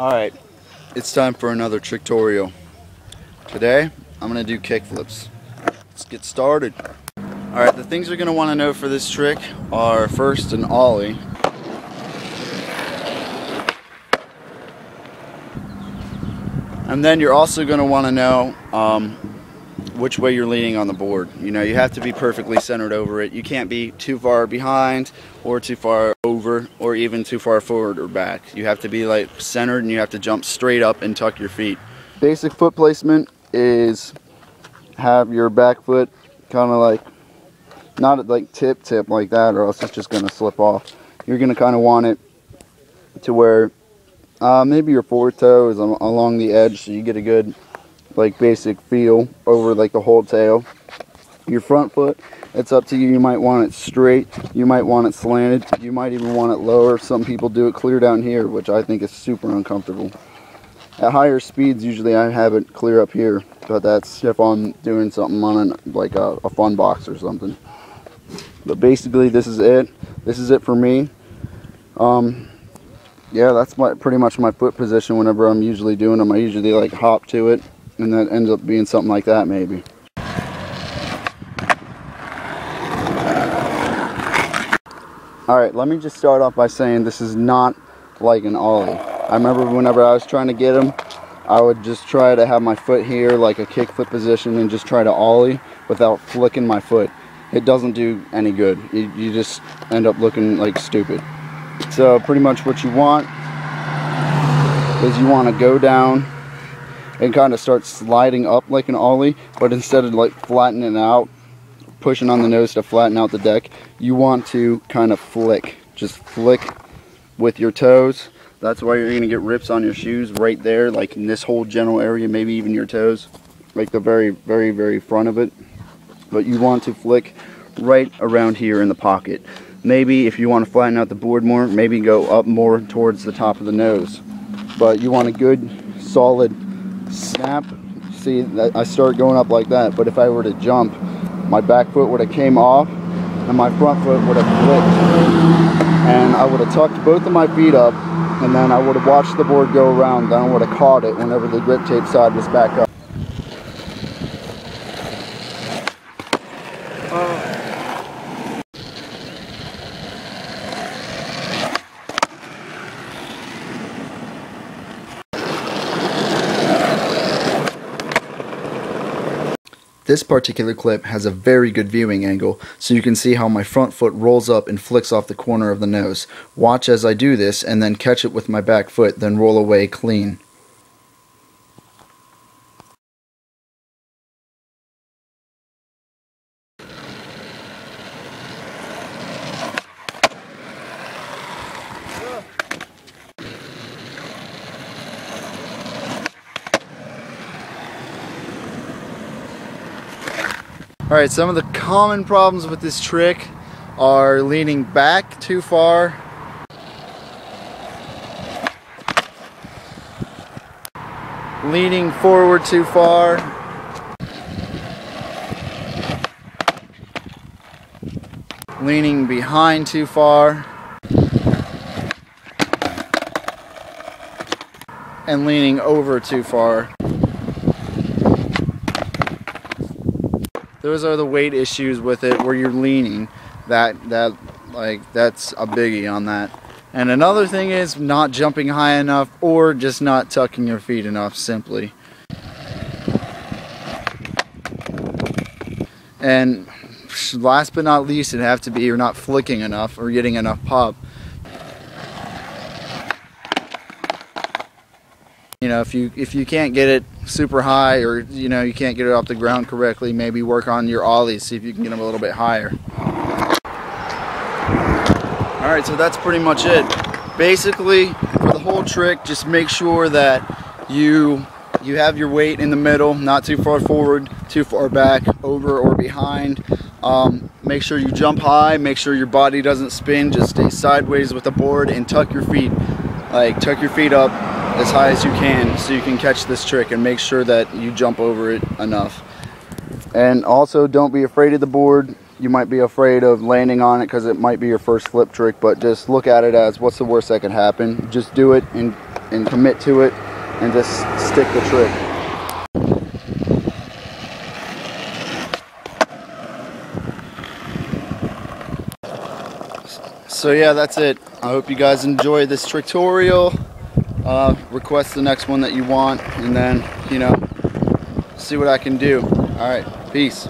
Alright, it's time for another Tricktorial. Today, I'm going to do kickflips. Let's get started. Alright, the things you're going to want to know for this trick are first an ollie. And then you're also going to want to know which way you're leaning on the board. You know, you have to be perfectly centered over it. You can't be too far behind or too far over or even too far forward or back. You have to be like centered and you have to jump straight up and tuck your feet. Basic foot placement is have your back foot kind of like, not like tip like that, or else it's just going to slip off. You're going to kind of want it to where maybe your forward toe is along the edge, so you get a good like basic feel over like the whole tail. Your front foot, it's up to you. You might want it straight, you might want it slanted, you might even want it lower. Some people do it clear down here, which I think is super uncomfortable. At higher speeds, usually I have it clear up here, but that's if I'm doing something on like a fun box or something. But basically this is it. This is it for me. Yeah, that's pretty much my foot position whenever I'm usually doing them. I usually like hop to it, and that ends up being something like that maybe. Alright, let me just start off by saying this is not like an ollie. I remember whenever I was trying to get them, I would just try to have my foot here like a kickflip position and just try to ollie without flicking my foot. It doesn't do any good. You just end up looking like stupid. So pretty much what you want is you want to go down and kind of start sliding up like an ollie, but instead of like flattening out, pushing on the nose to flatten out the deck, you want to kind of flick. Just flick with your toes. That's why you're going to get rips on your shoes right there, like in this whole general area, maybe even your toes, like the very front of it. But you want to flick right around here in the pocket. Maybe if you want to flatten out the board more, maybe go up more towards the top of the nose. But you want a good solid snap. See, I start going up like that, but if I were to jump, my back foot would have came off and my front foot would have flipped. And I would have tucked both of my feet up, and then I would have watched the board go around, then I would have caught it whenever the grip tape side was back up. This particular clip has a very good viewing angle, so you can see how my front foot rolls up and flicks off the corner of the nose. Watch as I do this and then catch it with my back foot, then roll away clean. Alright, some of the common problems with this trick are leaning back too far, leaning forward too far, leaning behind too far, and leaning over too far. Those are the weight issues with it, where you're leaning. That's a biggie on that. And another thing is not jumping high enough, or just not tucking your feet enough, simply. And last but not least, it'd have to be you're not flicking enough or getting enough pop. You know, if you can't get it super high, or you know you can't get it off the ground correctly, maybe work on your ollies, see if you can get them a little bit higher. Alright, so that's pretty much it. Basically, for the whole trick, just make sure that you have your weight in the middle, not too far forward, too far back, over or behind. Make sure you jump high, make sure your body doesn't spin, just stay sideways with the board and tuck your feet. Like, tuck your feet up as high as you can so you can catch this trick, and make sure that you jump over it enough. And also, don't be afraid of the board. You might be afraid of landing on it because it might be your first flip trick, but just look at it as, what's the worst that could happen? Just do it and and commit to it and just stick the trick. So yeah, that's it. I hope you guys enjoyed this tutorial. Request the next one that you want, and then, you know, see what I can do. All right, peace.